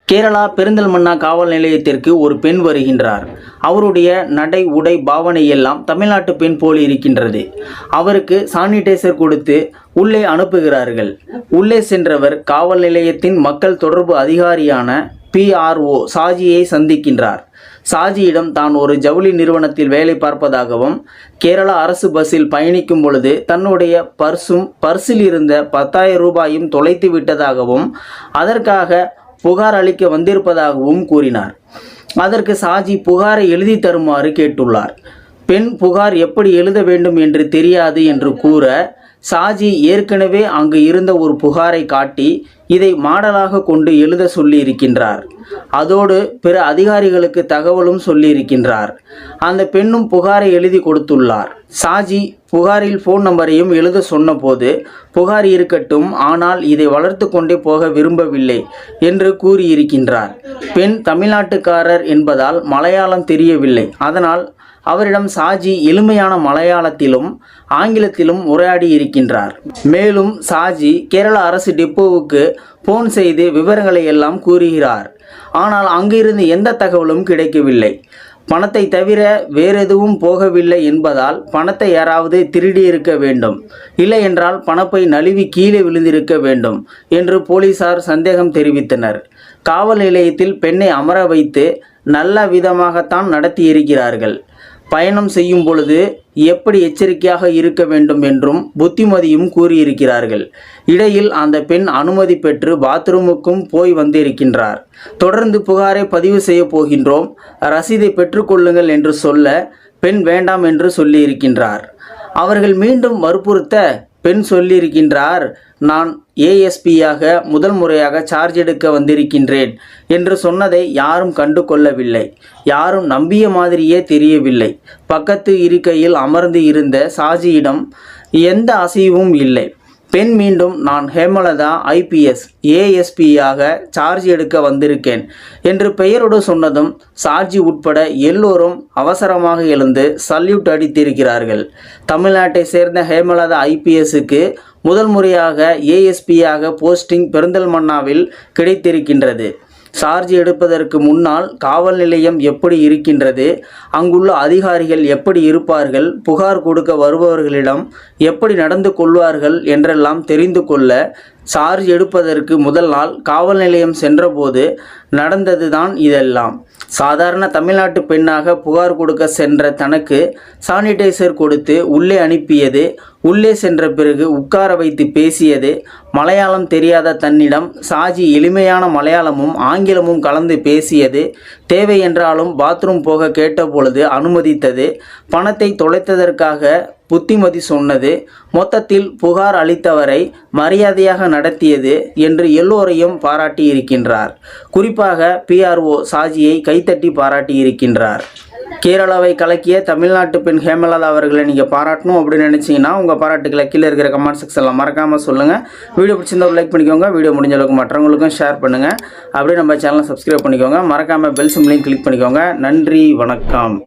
கேரளா பெருந்தல்மண்ணா காவல் நிலையத்திற்கு ஒரு பெண் வருகின்றார். அவருடைய நடை உடை பாவனை எல்லாம் தமிழ்நாட்டு பெண் போல் இருக்கின்றது. அவருக்கு சானிடைசர் கொடுத்து உள்ளே அனுப்புகிறார்கள். உள்ளே சென்றவர் காவல் நிலையத்தின் மக்கள் தொடர்பு அதிகாரியான PRO சாஜியை சந்திக்கின்றார். சாஜியிடம் தான் ஒரு ஜவுளி நிறுவனத்தில் வேலை பார்ப்பதாகவும் கேரளா அரசு பஸ்ஸில் பயணிக்கும் பொழுது தன்னுடைய பர்சில் இருந்த 10,000 ரூபாயும் தொலைத்து விட்டதாகவும் அதற்காக புகார் அளிக்க வந்திருப்பதாகவும் கூறினார். அதற்கு சாஜி புகாரை எழுதி தருமாறு கேட்டுள்ளார். பெண் புகார் எப்படி எழுத வேண்டும் என்று தெரியாது என்று கூற சாஜி ஏற்கனவே அங்கு இருந்த ஒரு புகாரை காட்டி இதை மாடலாக கொண்டு எழுத சொல்லி இருக்கின்றார். அதோடு பிற அதிகாரிகளுக்கு தகவலும் சொல்லியிருக்கின்றார். அந்த பெண்ணும் புகாரை எழுதி கொடுத்துள்ளார். சாஜி புகாரில் ஃபோன் நம்பரையும் எழுத சொன்னபோது புகார் இருக்கட்டும், ஆனால் இதை வளர்த்து கொண்டே போக விரும்பவில்லை என்று கூறியிருக்கின்றார். பெண் தமிழ்நாட்டுக்காரர் என்பதால் மலையாளம் தெரியவில்லை. அதனால் அவரிடம் சாஜி எளிமையான மலையாளத்திலும் ஆங்கிலத்திலும் உரையாடி இருக்கின்றார். மேலும் சாஜி கேரளா அரசு டிப்போவுக்கு போன் செய்து விவரங்களை எல்லாம் கூறுகிறார். ஆனால் அங்கிருந்து எந்த தகவலும் கிடைக்கவில்லை. பணத்தை தவிர வேறெதுவும் போகவில்லை என்பதால் பணத்தை யாராவது திருடியிருக்க வேண்டும், இல்லை என்றால் பணப்பை நழுவி கீழே விழுந்திருக்க வேண்டும் என்று போலீசார் சந்தேகம் தெரிவித்தனர். காவல் நிலையத்தில் பெண்ணை அமர வைத்து நல்ல விதமாகத்தான் நடத்தியிருக்கிறார்கள். பயணம் செய்யும் பொழுது எப்படி எச்சரிக்கையாக இருக்க வேண்டும் என்றும் புத்திமதியும் கூறியிருக்கிறார்கள். இடையில் அந்த பெண் அனுமதி பெற்று பாத்ரூமுக்கும் போய் வந்திருக்கின்றார். தொடர்ந்து புகாரை பதிவு செய்ய போகின்றோம், ரசீதை பெற்றுக்கொள்ளுங்கள் என்று சொல்ல பெண் வேண்டாம் என்று சொல்லியிருக்கின்றார். அவர்கள் மீண்டும் வற்புறுத்த பெண் சொல்லியிருக்கின்றார், நான் ASPயாக முதல் முறையாக சார்ஜ் எடுக்க வந்திருக்கின்றேன் என்று சொன்னதை யாரும் கண்டு கொள்ளவில்லை. யாரும் நம்பிய மாதிரியே தெரியவில்லை. பக்கத்து இருக்கையில் அமர்ந்து இருந்த சாஜியிடம் எந்த அசைவும் இல்லை. பெண் மீண்டும் நான் ஹேமலதா IPS ASPயாக சார்ஜ் எடுக்க வந்திருக்கேன் என்று பெயரோடு சொன்னதும் சார்ஜி உட்பட எல்லோரும் அவசரமாக எழுந்து சல்யூட் அடித்திருக்கிறார்கள். தமிழ்நாட்டை சேர்ந்த ஹேமலதா IPSக்கு முதல் முறையாக ASPயாக போஸ்டிங் பெருந்தல்மண்ணாவில் கிடைத்திருக்கின்றது. சார்ஜ் எடுப்பதற்கு முன்னால் காவல் நிலையம் எப்படி இருக்கின்றது, அங்குள்ள அதிகாரிகள் எப்படி இருப்பார்கள், புகார் கொடுக்க வருபவர்களிடம் எப்படி நடந்து கொள்வார்கள் என்றெல்லாம் தெரிந்து கொள்ள சார்ஜ் எடுப்பதற்கு முதல் நாள் காவல் நிலையம் சென்றபோது நடந்ததுதான் இதெல்லாம். சாதாரண தமிழ்நாட்டு பெண்ணாக புகார் கொடுக்க சென்ற தனக்கு சானிடைசர் கொடுத்து உள்ளே அனுப்பியது, உள்ளே சென்ற பிறகு உட்கார வைத்து பேசியது, மலையாளம் தெரியாத தன்னிடம் சாஜி எளிமையான மலையாளமும் ஆங்கிலமும் கலந்து பேசியது, தேவை என்றாலும் பாத்ரூம் போக கேட்டபொழுது அனுமதித்தது, பணத்தை தொலைத்ததற்காக புத்திமதி சொன்னது, மொத்தத்தில் புகார் அளித்தவரை மரியாதையாக நடத்தியது என்று எல்லோரையும் பாராட்டி இருக்கின்றார். குறிப்பாக PRO சாஜியை கைத்தட்டி பாராட்டி இருக்கின்றார். கேரளாவை கலக்கிய தமிழ்நாட்டு பெண் ஹேமலதா அவர்களை நீங்கள் பாராட்டணும் அப்படின்னு நினச்சிங்கன்னா உங்கள் பாராட்டுக்களை கீழே இருக்கிற கமெண்ட் செக்ஷனில் மறக்காமல் சொல்லுங்கள். வீடியோ பிடிச்சிருந்தா லைக் பண்ணிக்கோங்க. வீடியோ முடிஞ்ச அளவுக்கு மற்றவங்களுக்கும் ஷேர் பண்ணுங்கள். அப்படியே நம்ம சேனலை சப்ஸ்கிரைப் பண்ணிக்கோங்க. மறக்காமல் பெல் சிம்பலையும் கிளிக் பண்ணிக்கோங்க. நன்றி, வணக்கம்.